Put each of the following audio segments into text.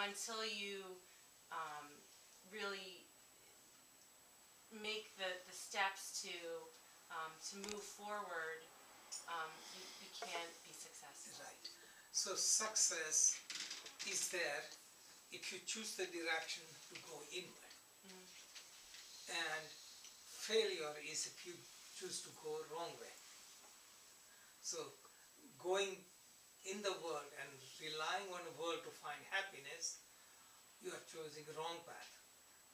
until you really make the steps to move forward, you can't be successful. Right. So success is there if you choose the direction to go inward. And failure is if you choose to go wrong way. So going in the world and relying on the world to find happiness, you are choosing the wrong path.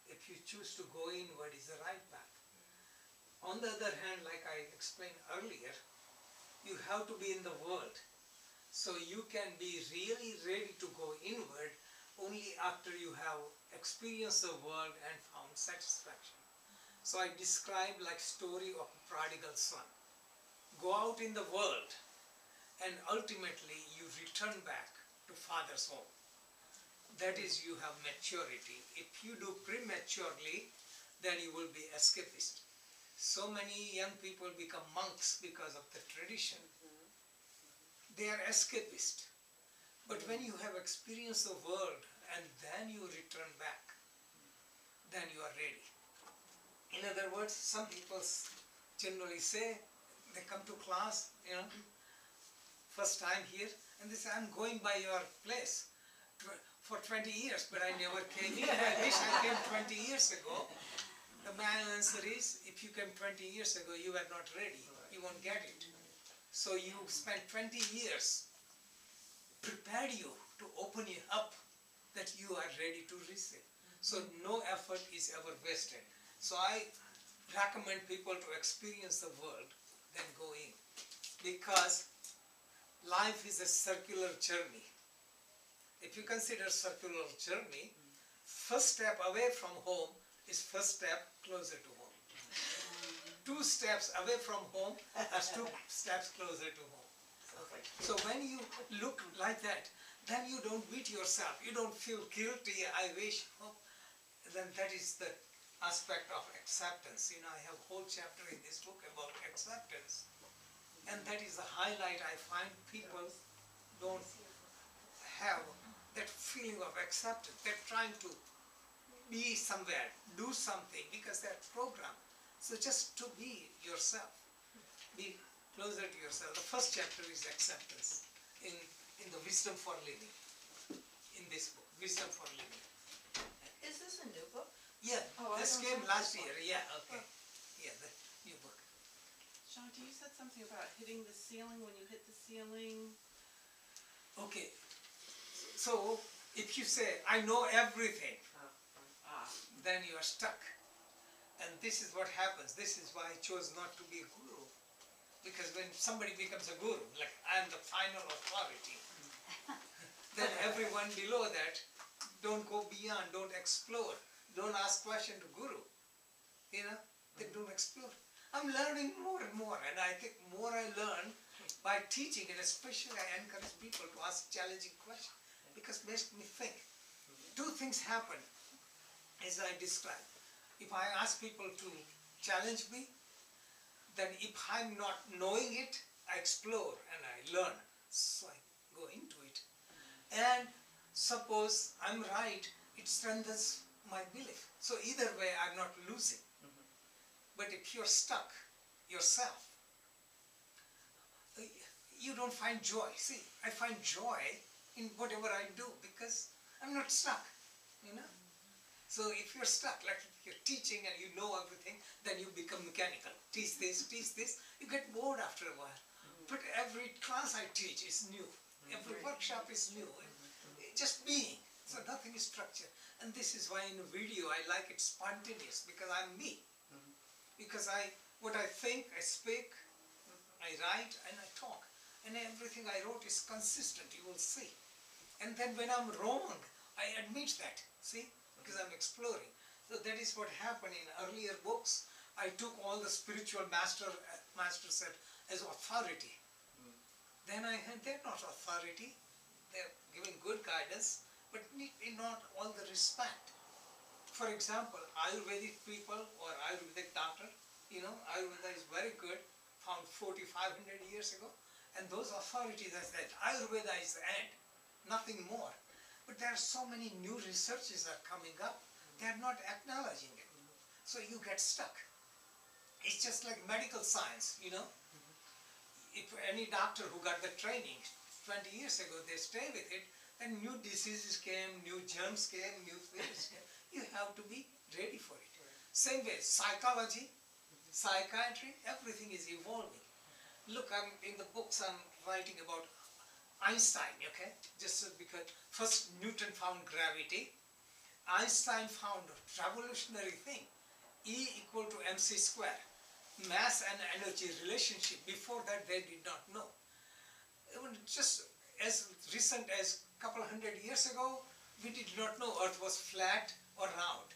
If you choose to go inward, is the right path. On the other hand, like I explained earlier, you have to be in the world. So you can be really ready to go inward only after you have experienced the world and found satisfaction. So I describe like story of a prodigal son. Go out in the world and ultimately you return back to father's home. That is, you have maturity. If you do prematurely, then you will be escapist. So many young people become monks because of the tradition. They are escapist. But when you have experienced the world and then you return back, then you are ready. In other words, some people generally say, they come to class, first time here, and they say, I'm going by your place for 20 years, but I never came here. I wish I came 20 years ago. My answer is, if you came 20 years ago, you were not ready. You won't get it. So you spent 20 years, prepared you to open you up that you are ready to receive. So no effort is ever wasted. So I recommend people to experience the world, then go in. Because life is a circular journey. If you consider circular journey, first step away from home is first step closer to home. 2 steps away from home is 2 steps closer to home. So when you look like that, then you don't beat yourself. You don't feel guilty, I wish. Then that is the aspect of acceptance. I have a whole chapter in this book about acceptance. And that is the highlight. I find people don't have that feeling of acceptance. They're trying to be somewhere, do something, because they're programmed. So just to be yourself, be closer to yourself. The first chapter is acceptance in the Wisdom for Living, in this book, Wisdom for Living. Is this a new book? Yeah, this came last year. Yeah, okay. Yeah, the new book. Shanti, you said something about hitting the ceiling. When you hit the ceiling. Okay. So if you say, I know everything, then you are stuck. And this is what happens. This is why I chose not to be a guru. Because when somebody becomes a guru, like I am the final authority, then everyone below that don't go beyond, don't explore, don't ask question to guru. They don't explore. I'm learning more and more, and I think more I learn by teaching, and especially I encourage people to ask challenging questions, because it makes me think. 2 things happen, as I described. If I ask people to challenge me, then if I'm not knowing it, I explore and I learn. So I go into it. And suppose I'm right, it strengthens my belief. So either way, I'm not losing. But if you're stuck yourself, you don't find joy. See, I find joy in whatever I do because I'm not stuck, So if you're stuck, like you're teaching and you know everything, then you become mechanical. Teach this, you get bored after a while. But every class I teach is new. Every workshop is new. Just being. So nothing is structured. And this is why in a video I like it spontaneous, because I'm me. Because what I think, I speak, I write, and I talk. And everything I wrote is consistent, you will see. And then when I'm wrong, I admit that, see? Because I'm exploring. So that is what happened in earlier books. I took all the spiritual master said as authority. Then they're not authority. They're giving good guidance, but not all the respect. For example, Ayurvedic people or Ayurvedic doctor, Ayurveda is very good, found 4,500 years ago. And those authorities have said, Ayurveda is the end, nothing more. But there are so many new researches are coming up, they are not acknowledging it. So you get stuck. It's just like medical science, you know. If any doctor who got the training 20 years ago, they stay with it, then new diseases came, new germs came, new things came. You have to be ready for it. Same way, psychology, psychiatry, everything is evolving. Look, in the books I'm writing about Einstein, okay? Just because first Newton found gravity, Einstein found a revolutionary thing, E equal to mc square, mass and energy relationship. Before that they did not know. Even just as recent as a couple hundred years ago, we did not know Earth was flat or round.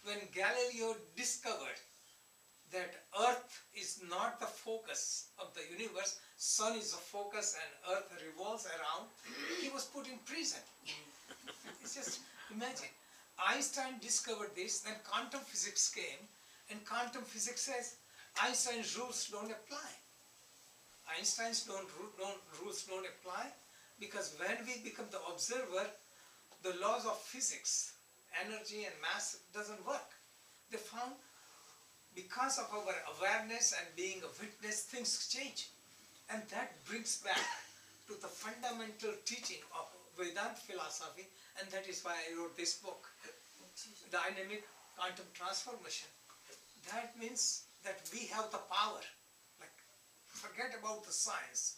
When Galileo discovered that Earth is not the focus of the universe, Sun is the focus and Earth revolves around, he was put in prison. It's just, imagine. Einstein discovered this, then quantum physics came, and quantum physics says Einstein's rules don't apply. Einstein's rules don't apply because when we become the observer, the laws of physics, energy and mass doesn't work. They found because of our awareness and being a witness, things change. And that brings back to the fundamental teaching of Vedanta philosophy, and that is why I wrote this book, Dynamic Quantum Transformation. That means that we have the power. Like, forget about the science.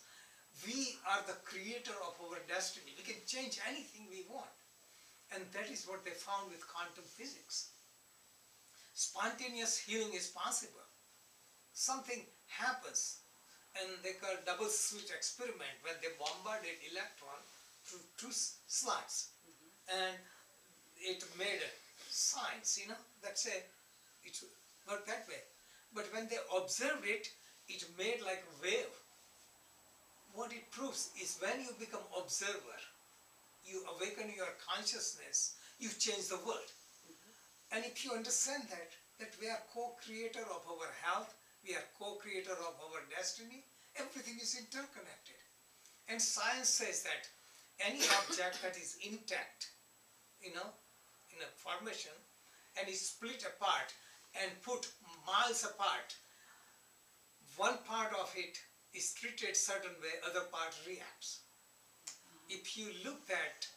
We are the creator of our destiny. We can change anything we want. And that is what they found with quantum physics. Spontaneous healing is possible. Something happens, and they call double slit experiment, when they bombarded electron through two slots, and it made signs, you know, that say it worked that way. But when they observed it, it made like a wave. What it proves is when you become observer, you awaken your consciousness, you change the world. And if you understand that we are co-creator of our health, we are co-creator of our destiny, everything is interconnected. And science says that any object that is intact, you know, in a formation, and is split apart and put miles apart, one part of it is treated certain way, other part reacts. If you look at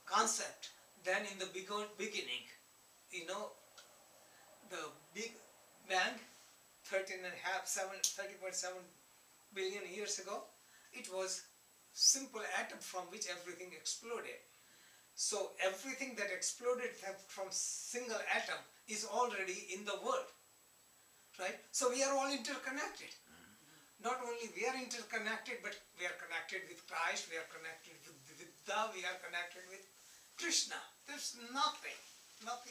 concept, then in the beginning, you know, the Big Bang, 30.7 billion years ago, it was simple atom from which everything exploded. So everything that exploded from single atom is already in the world, right? So we are all interconnected. Not only we are interconnected, but we are connected with Christ, we are connected with Buddha, we are connected with Krishna. There's nothing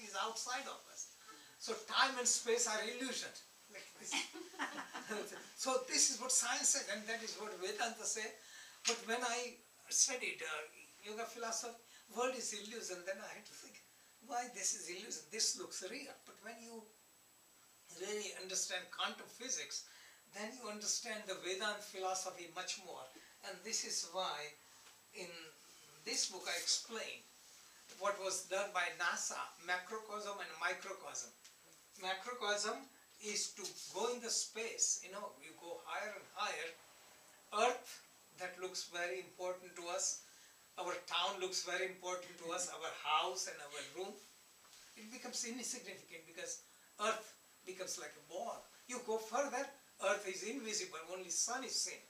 is outside of us. So time and space are illusions. Like this. So this is what science says, and that is what Vedanta says. But when I studied yoga philosophy, world is illusion, then I had to think, why this is illusion? This looks real. But when you really understand quantum physics, then you understand the Vedanta philosophy much more. And this is why in this book I explain what was done by NASA, macrocosm and microcosm. Macrocosm is to go in the space, you know, you go higher and higher. Earth, that looks very important to us. Our town looks very important to us, our house and our room. It becomes insignificant because Earth becomes like a ball. You go further, Earth is invisible, only sun is seen.